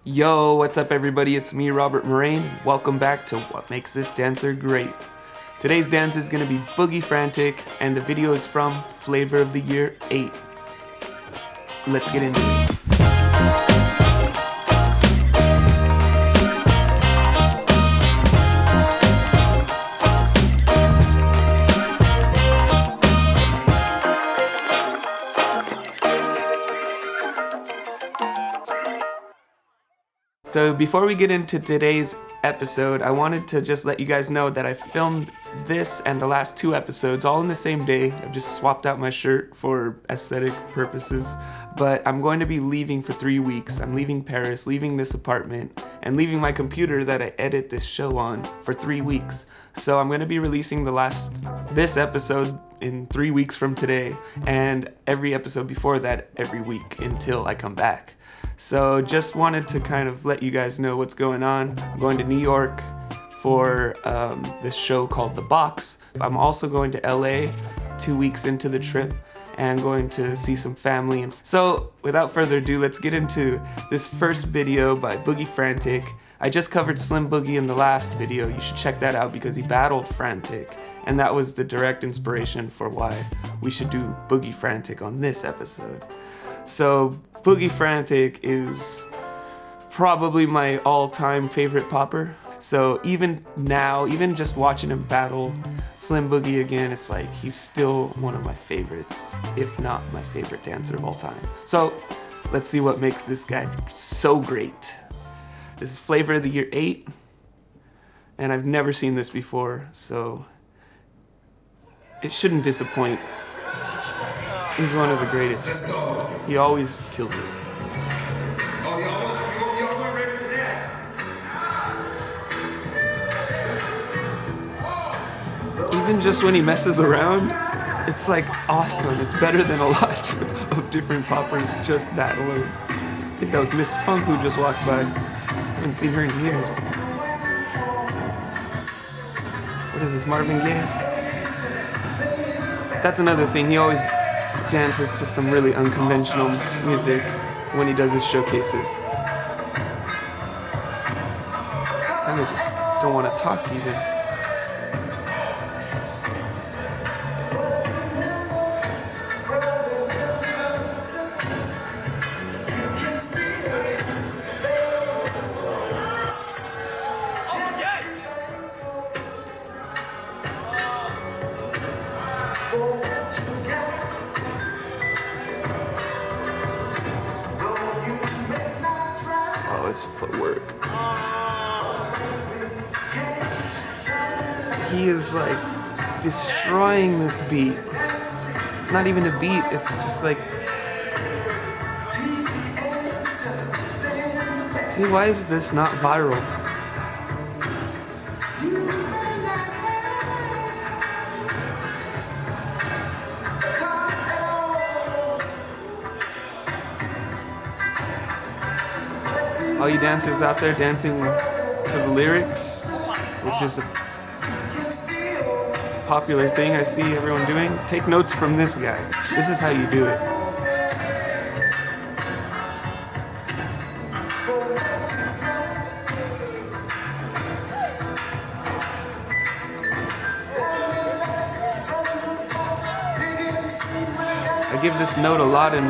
Yo, what's up everybody? It's me, Robert Muraine. Welcome back to What Makes This Dancer Great. Today's dancer is going to be Boogie Frantick, and the video is from Flavor of the Year 8. Let's get into it. So before we get into today's episode, I wanted to just let you guys know that I filmed this and the last two episodes all in the same day. I've just swapped out my shirt for aesthetic purposes, but I'm going to be leaving for 3 weeks. I'm leaving Paris, leaving this apartment, and leaving my computer that I edit this show on for 3 weeks. So I'm going to be releasing this episode in 3 weeks from today, and every episode before that every week until I come back. So just wanted to kind of let you guys know what's going on. I'm going to New York for this show called The Box. I'm also going to LA 2 weeks into the trip and going to see some family. So without further ado, let's get into this first video by Boogie Frantick. I just covered Slim Boogie in the last video. You should check that out because he battled Frantick, and that was the direct inspiration for why we should do Boogie Frantick on this episode. So Boogie Frantick is probably my all-time favorite popper. So even now, even just watching him battle Slim Boogie again, it's like he's still one of my favorites, if not my favorite dancer of all time. So let's see what makes this guy so great. This is Flavor of the Year 8, and I've never seen this before, so it shouldn't disappoint. He's one of the greatest. He always kills it. Oh, y'all weren't ready for that. Even just when he messes around, it's like awesome. It's better than a lot of different poppers, just that alone. I think that was Miss Funk who just walked by. I haven't seen her in years. What is this, Marvin Gaye? That's another thing. He always dances to some really unconventional music when he does his showcases. Kind of just don't want to talk even. His footwork. He is like destroying this beat. It's not even a beat, it's just like, see, why is this not viral? All you dancers out there dancing to the lyrics, which is a popular thing I see everyone doing, take notes from this guy. This is how you do it. I give this note a lot in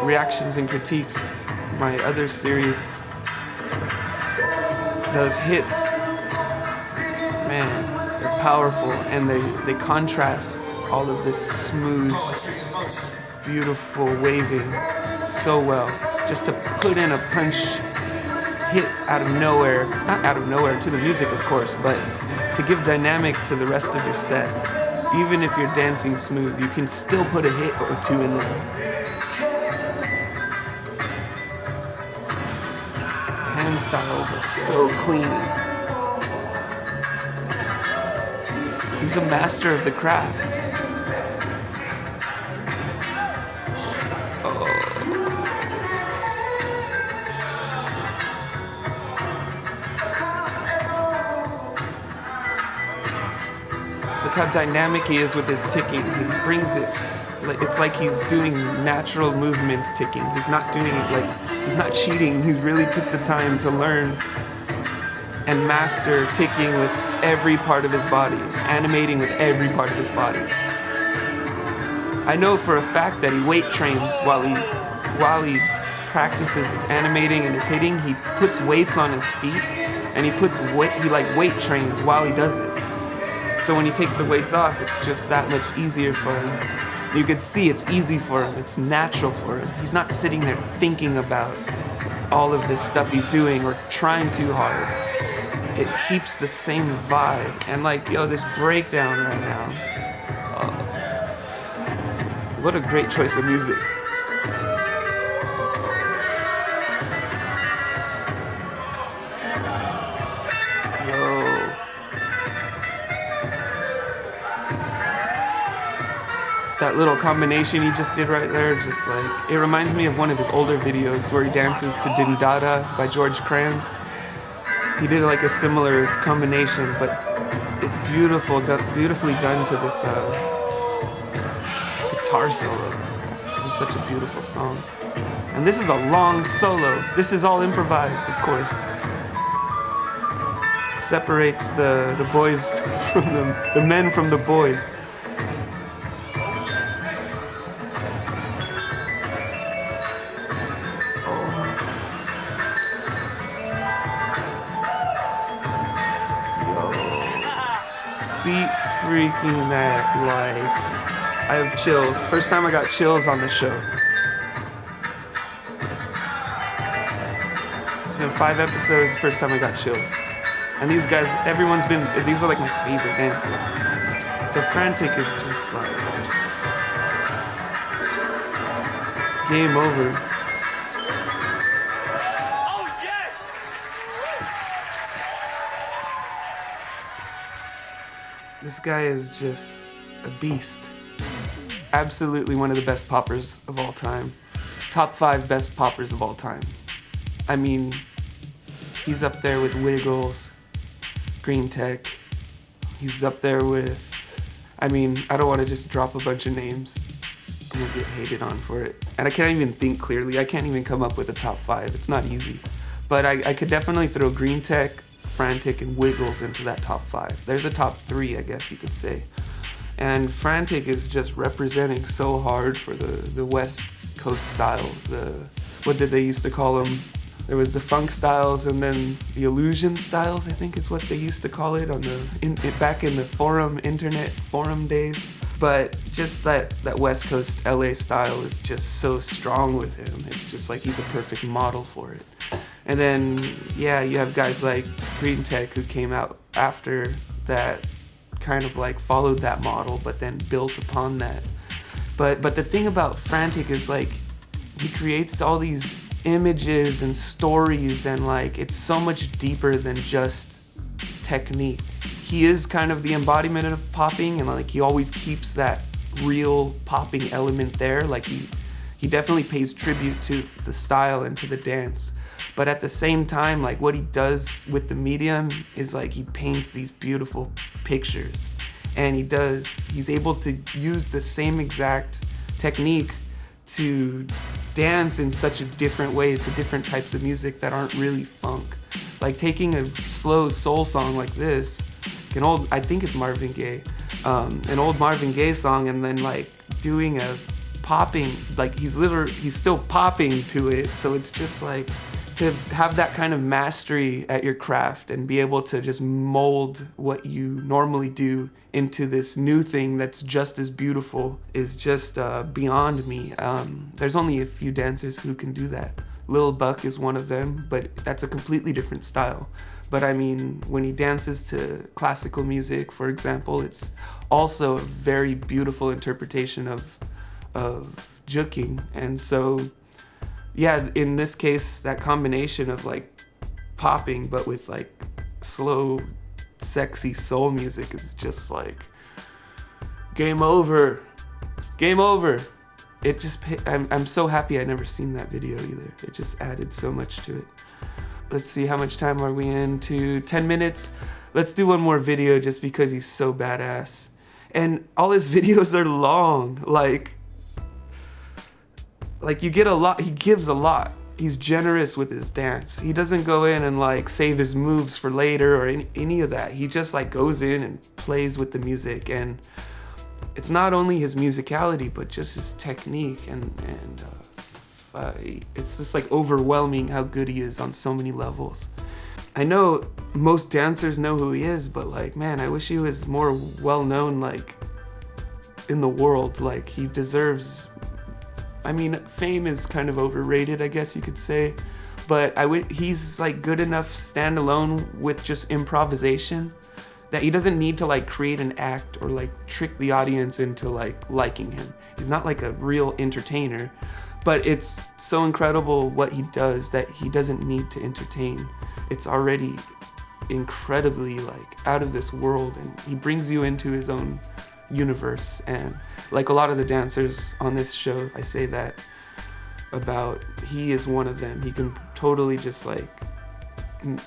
reactions and critiques. My other series, those hits, man, they're powerful, and they contrast all of this smooth, beautiful waving so well. Just to put in a punch hit out of nowhere, not out of nowhere to the music of course, but to give dynamic to the rest of your set. Even if you're dancing smooth, you can still put a hit or two in there. Hand styles are so clean. He's a master of the craft. Oh. Look how dynamic he is with his ticking. He brings it, it's like he's doing natural movements ticking. He's not doing it like, he's not cheating. He really took the time to learn and master ticking with every part of his body, animating with every part of his body. I know for a fact that he weight trains while he practices his animating and his hitting. He puts weights on his feet, and he weight trains while he does it. So when he takes the weights off, it's just that much easier for him. You could see it's easy for him. It's natural for him. He's not sitting there thinking about all of this stuff he's doing or trying too hard. It keeps the same vibe. And like, yo, this breakdown right now. What a great choice of music. Yo. That little combination he just did right there, just like, it reminds me of one of his older videos where he dances to Dindada by George Kranz. He did like a similar combination, but it's beautifully done to this guitar solo from such a beautiful song. And this is a long solo. This is all improvised, of course. Separates the boys from the men from the boys. Beat freaking that, like, I have chills. First time I got chills on the show. It's been 5 episodes, the first time I got chills. And these guys, these are like my favorite dancers. So Frantick is just like, game over. Oh, yes! This guy is just a beast. Absolutely one of the best poppers of all time. Top 5 best poppers of all time. I mean, he's up there with Wiggles, Green Tech. He's up there with, I mean, I don't want to just drop a bunch of names. I'm gonna get hated on for it. And I can't even think clearly. I can't even come up with a top 5. It's not easy. But I could definitely throw Green Tech, Frantick, and Wiggles into that top 5. There's a top 3, I guess you could say. And Frantick is just representing so hard for the West Coast styles. What did they used to call them? There was the funk styles and then the illusion styles, I think is what they used to call it back in the internet forum days. But just that West Coast LA style is just so strong with him. It's just like he's a perfect model for it. And then, yeah, you have guys like Green Tech who came out after that, kind of like followed that model, but then built upon that. But the thing about Frantick is like, he creates all these images and stories, and like, it's so much deeper than just technique. He is kind of the embodiment of popping, and like, he always keeps that real popping element there. Like he definitely pays tribute to the style and to the dance. But at the same time, like, what he does with the medium is like, he paints these beautiful pictures. And he's able to use the same exact technique to dance in such a different way to different types of music that aren't really funk. Like taking a slow soul song like this, I think it's Marvin Gaye, an old Marvin Gaye song, and then like doing a popping, like he's still popping to it. So it's just like, to have that kind of mastery at your craft and be able to just mold what you normally do into this new thing that's just as beautiful is just beyond me. There's only a few dancers who can do that. Lil Buck is one of them, but that's a completely different style. But I mean, when he dances to classical music, for example, it's also a very beautiful interpretation of juking. And so, yeah, in this case, that combination of like popping but with like slow, sexy soul music is just like game over. Game over. It just, I'm so happy I never seen that video either. It just added so much to it. Let's see, how much time are we into? 10 minutes. Let's do one more video just because he's so badass. And all his videos are long. Like you get a lot, he gives a lot. He's generous with his dance. He doesn't go in and like save his moves for later or any of that. He just like goes in and plays with the music, and it's not only his musicality but just his technique, and it's just like overwhelming how good he is on so many levels. I know most dancers know who he is, but like, man, I wish he was more well known like in the world. Like, he deserves, I mean, fame is kind of overrated, I guess you could say, but he's like good enough standalone with just improvisation that he doesn't need to like create an act or like trick the audience into like liking him. He's not like a real entertainer, but it's so incredible what he does that he doesn't need to entertain. It's already incredibly like out of this world, and he brings you into his own universe. And like a lot of the dancers on this show, I say that about, he is one of them. He can totally just like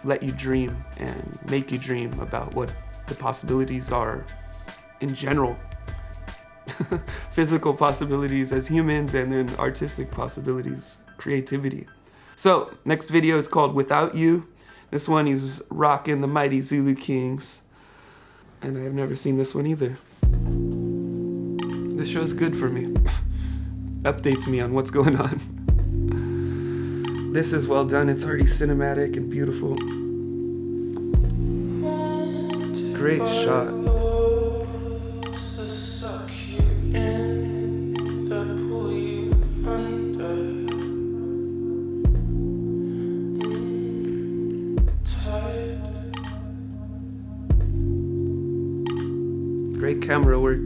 let you dream and make you dream about what the possibilities are in general. Physical possibilities as humans, and then artistic possibilities, creativity. So next video is called Without You. This one he's rocking the Mighty Zulu Kings, and I've never seen this one either. This show's good for me. Updates me on what's going on. This is well done. It's already cinematic and beautiful. Great shot. Great camera work.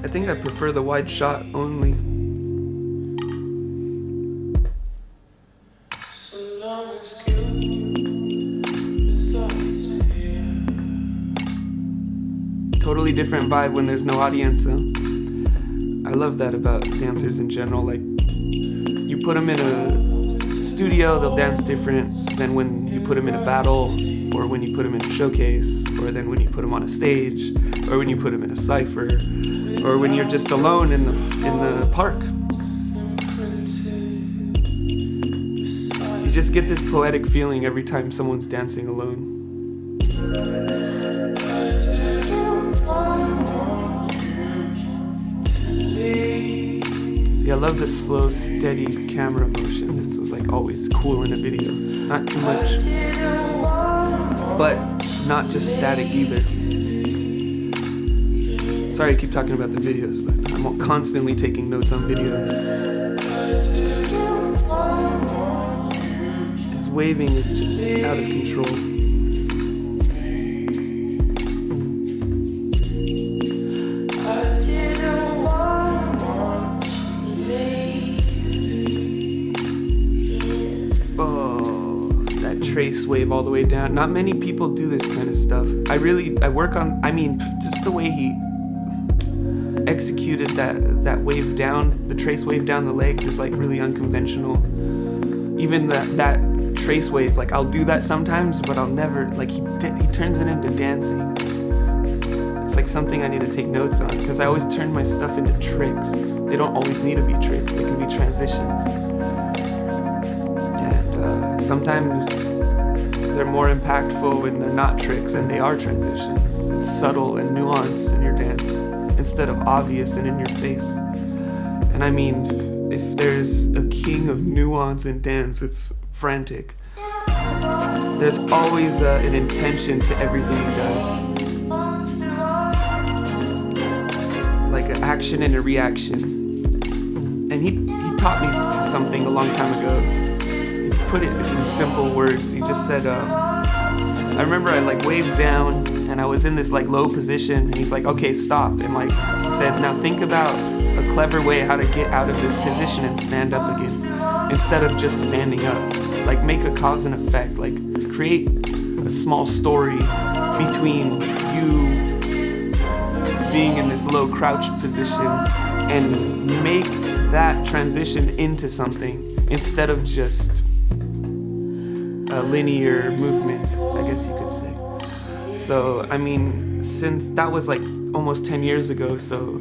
I think I prefer the wide shot only. Totally different vibe when there's no audience, though. I love that about dancers in general. Like, you put them in a studio, they'll dance different than when you put them in a battle, or when you put them in a showcase, or then when you put them on a stage, or when you put them in a cypher, or when you're just alone in the park. You just get this poetic feeling every time someone's dancing alone. See, I love the slow, steady camera motion. This is like always cool in a video. Not too much, but not just static either. Sorry I keep talking about the videos, but I'm constantly taking notes on videos. His waving is just out of control. Trace wave all the way down. Not many people do this kind of stuff. I work on, I mean, just the way he executed that wave down, the trace wave down the legs is like really unconventional. Even that trace wave, like I'll do that sometimes, but I'll never, like he turns it into dancing. It's like something I need to take notes on, because I always turn my stuff into tricks. They don't always need to be tricks, they can be transitions. And sometimes they're more impactful when they're not tricks and they are transitions. It's subtle and nuanced in your dance instead of obvious and in your face. And I mean, if there's a king of nuance in dance, it's Frantick. There's always an intention to everything he does. Like an action and a reaction. And he taught me something a long time ago. Put it in simple words. He just said, I remember I like waved down and I was in this like low position, and he's like, okay, stop. And like he said, now think about a clever way how to get out of this position and stand up again instead of just standing up. Like make a cause and effect, like create a small story between you being in this low crouched position and make that transition into something instead of just a linear movement, I guess you could say. So, I mean, since that was like almost 10 years ago, so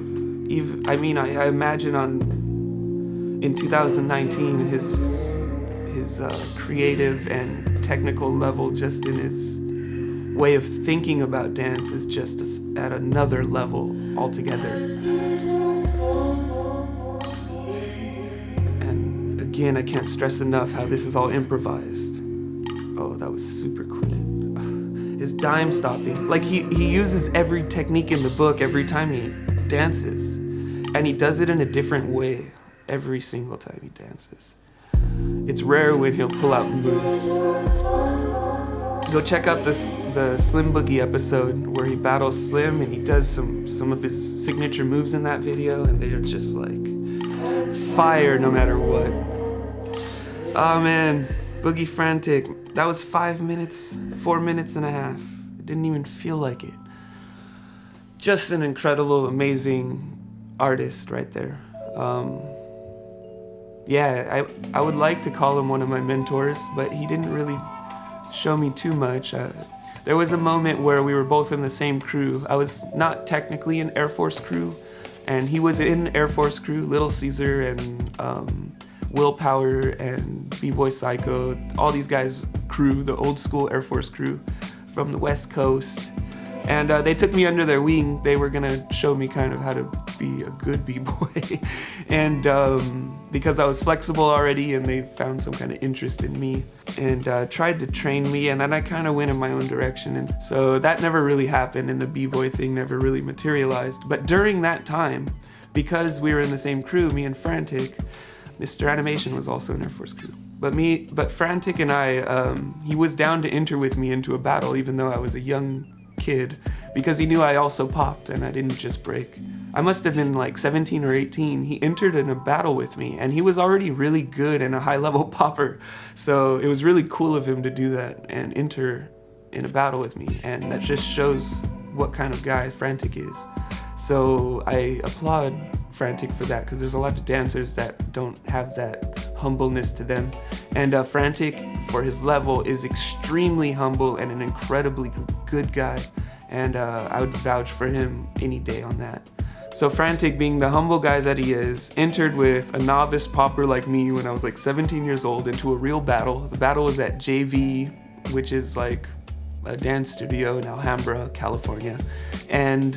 I imagine in 2019, his creative and technical level, just in his way of thinking about dance, is just at another level altogether. And again, I can't stress enough how this is all improvised. Oh, that was super clean. His dime stopping, like he uses every technique in the book every time he dances, and he does it in a different way every single time he dances. It's rare when he'll pull out moves. Go check out the Slim Boogie episode where he battles Slim, and he does some of his signature moves in that video, and they're just like fire no matter what. Oh man, Boogie Frantick. That was 5 minutes, 4 minutes and a half. It didn't even feel like it. Just an incredible, amazing artist right there. Yeah, I would like to call him one of my mentors, but he didn't really show me too much. There was a moment where we were both in the same crew. I was not technically in Air Force crew, and he was in Air Force crew, Little Caesar and Willpower and B-Boy Psycho, all these guys' crew, the old school Air Force crew from the West Coast. And they took me under their wing. They were gonna show me kind of how to be a good B-boy. And because I was flexible already, and they found some kind of interest in me and tried to train me, and then I kind of went in my own direction. And so that never really happened, and the B-boy thing never really materialized. But during that time, because we were in the same crew, me and Frantic, Mr. Animation was also an Air Force crew. But Frantic and I, he was down to enter with me into a battle, even though I was a young kid, because he knew I also popped and I didn't just break. I must have been like 17 or 18. He entered in a battle with me, and he was already really good and a high-level popper. So it was really cool of him to do that and enter in a battle with me, and that just shows what kind of guy Frantic is. So I applaud Frantic for that, because there's a lot of dancers that don't have that humbleness to them. And Frantic, for his level, is extremely humble and an incredibly good guy. And I would vouch for him any day on that. So Frantic, being the humble guy that he is, entered with a novice popper like me when I was like 17 years old into a real battle. The battle was at JV, which is like a dance studio in Alhambra, California. And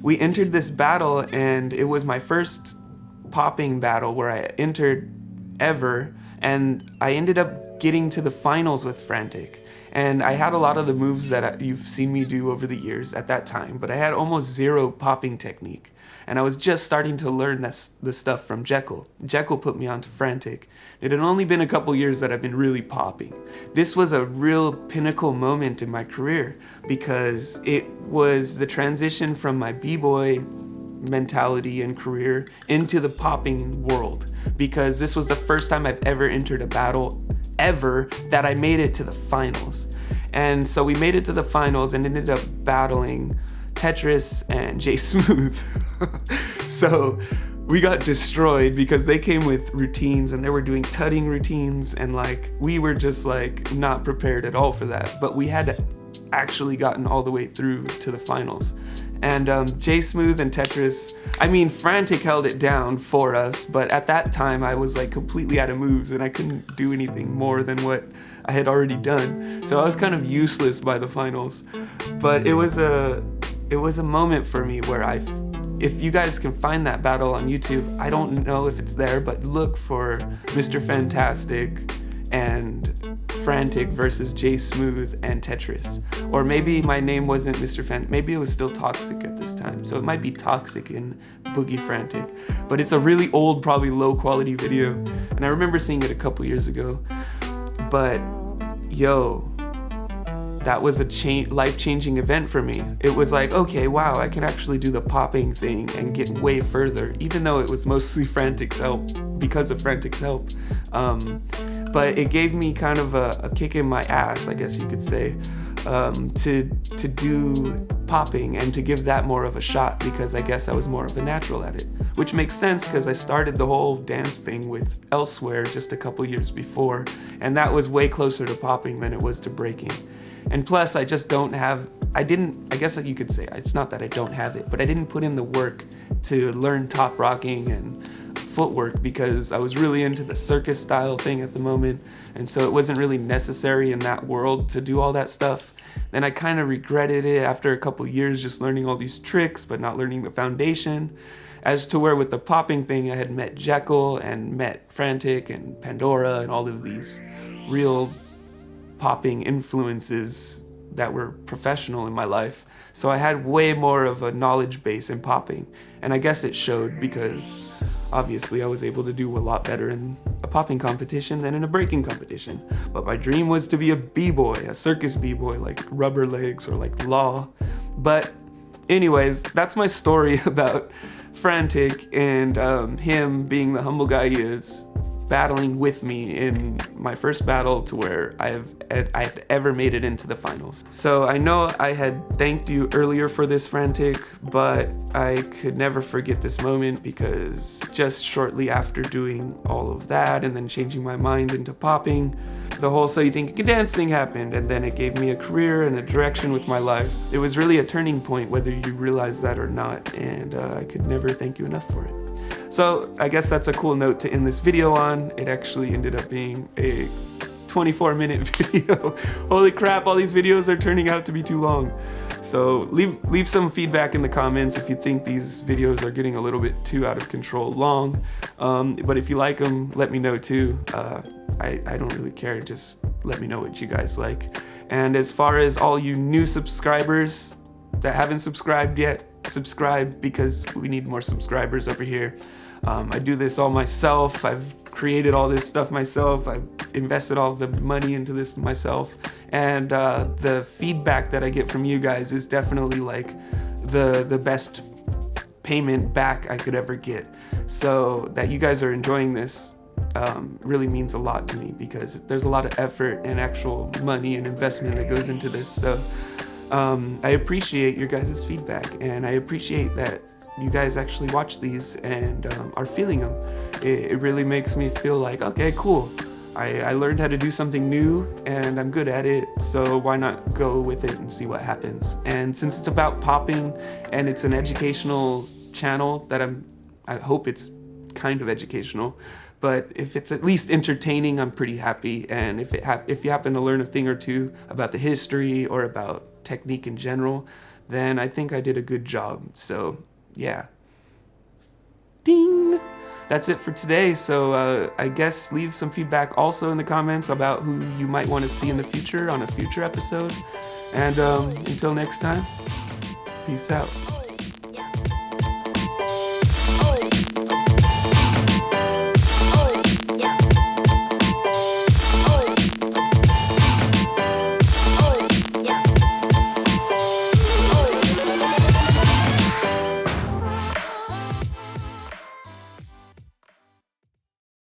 we entered this battle, and it was my first popping battle where I entered ever, and I ended up getting to the finals with Frantic. And I had a lot of the moves that you've seen me do over the years at that time, but I had almost zero popping technique. And I was just starting to learn the stuff from Jekyll. Jekyll put me onto Frantic. It had only been a couple years that I've been really popping. This was a real pinnacle moment in my career, because it was the transition from my b-boy mentality and career into the popping world, because this was the first time I've ever entered a battle ever that I made it to the finals. And so we made it to the finals and ended up battling Tetris and J Smooth. So we got destroyed because they came with routines, and they were doing tutting routines, and like we were just like not prepared at all for that. But we had actually gotten all the way through to the finals. And J Smooth and Tetris, Frantic held it down for us, but at that time I was like completely out of moves, and I couldn't do anything more than what I had already done. So I was kind of useless by the finals. But it was a moment for me where if you guys can find that battle on YouTube, I don't know if it's there, but look for Mr. Fantastic and Frantic versus J Smooth and Tetris. Or maybe my name wasn't Mr. Maybe it was still Toxic at this time. So it might be Toxic in Boogie Frantic. But it's a really old, probably low quality video. And I remember seeing it a couple years ago. But yo, that was a life-changing event for me. It was like, okay, wow, I can actually do the popping thing and get way further, even though it was mostly Frantic's help, because of Frantic's help. But it gave me kind of a kick in my ass, I guess you could say, to do popping and to give that more of a shot, because I guess I was more of a natural at it, which makes sense because I started the whole dance thing with Elsewhere just a couple years before, and that was way closer to popping than it was to breaking. And plus, I just don't have, I guess you could say, it's not that I don't have it, but I didn't put in the work to learn top rocking and footwork because I was really into the circus style thing at the moment, and so it wasn't really necessary in that world to do all that stuff. Then I kind of regretted it after a couple years just learning all these tricks but not learning the foundation. As to where with the popping thing, I had met Jekyll and met Frantick and Pandora and all of these real popping influences that were professional in my life. So I had way more of a knowledge base in popping, and I guess it showed because obviously I was able to do a lot better in a popping competition than in a breaking competition. But my dream was to be a b-boy, a circus b-boy like Rubber Legs or like Law. But anyways, that's my story about Frantick and him being the humble guy he is, battling with me in my first battle to where I've ever made it into the finals. So I know I had thanked you earlier for this, Frantick, but I could never forget this moment because just shortly after doing all of that and then changing my mind into popping, the whole So You Think You Can Dance thing happened, and then it gave me a career and a direction with my life. It was really a turning point, whether you realize that or not, and I could never thank you enough for it. So I guess that's a cool note to end this video on. It actually ended up being a 24-minute video. Holy crap, all these videos are turning out to be too long. So leave some feedback in the comments if you think these videos are getting a little bit too out of control long. But if you like them, let me know too. I don't really care, just let me know what you guys like. And as far as all you new subscribers that haven't subscribed yet, subscribe because we need more subscribers over here. I do this all myself. I've created all this stuff myself. I've invested all the money into this myself, and the feedback that I get from you guys is definitely like the best payment back I could ever get. So that you guys are enjoying this really means a lot to me because there's a lot of effort and actual money and investment that goes into this. So I appreciate your guys' feedback, and I appreciate that you guys actually watch these and are feeling them. It really makes me feel like, okay, cool. I learned how to do something new and I'm good at it, so why not go with it and see what happens? And since it's about popping and it's an educational channel that I hope it's kind of educational, but if it's at least entertaining, I'm pretty happy. And if you happen to learn a thing or two about the history or about technique in general, then I think I did a good job. So yeah, ding. That's it for today. So I guess leave some feedback also in the comments about who you might want to see in the future on a future episode. And until next time, peace out.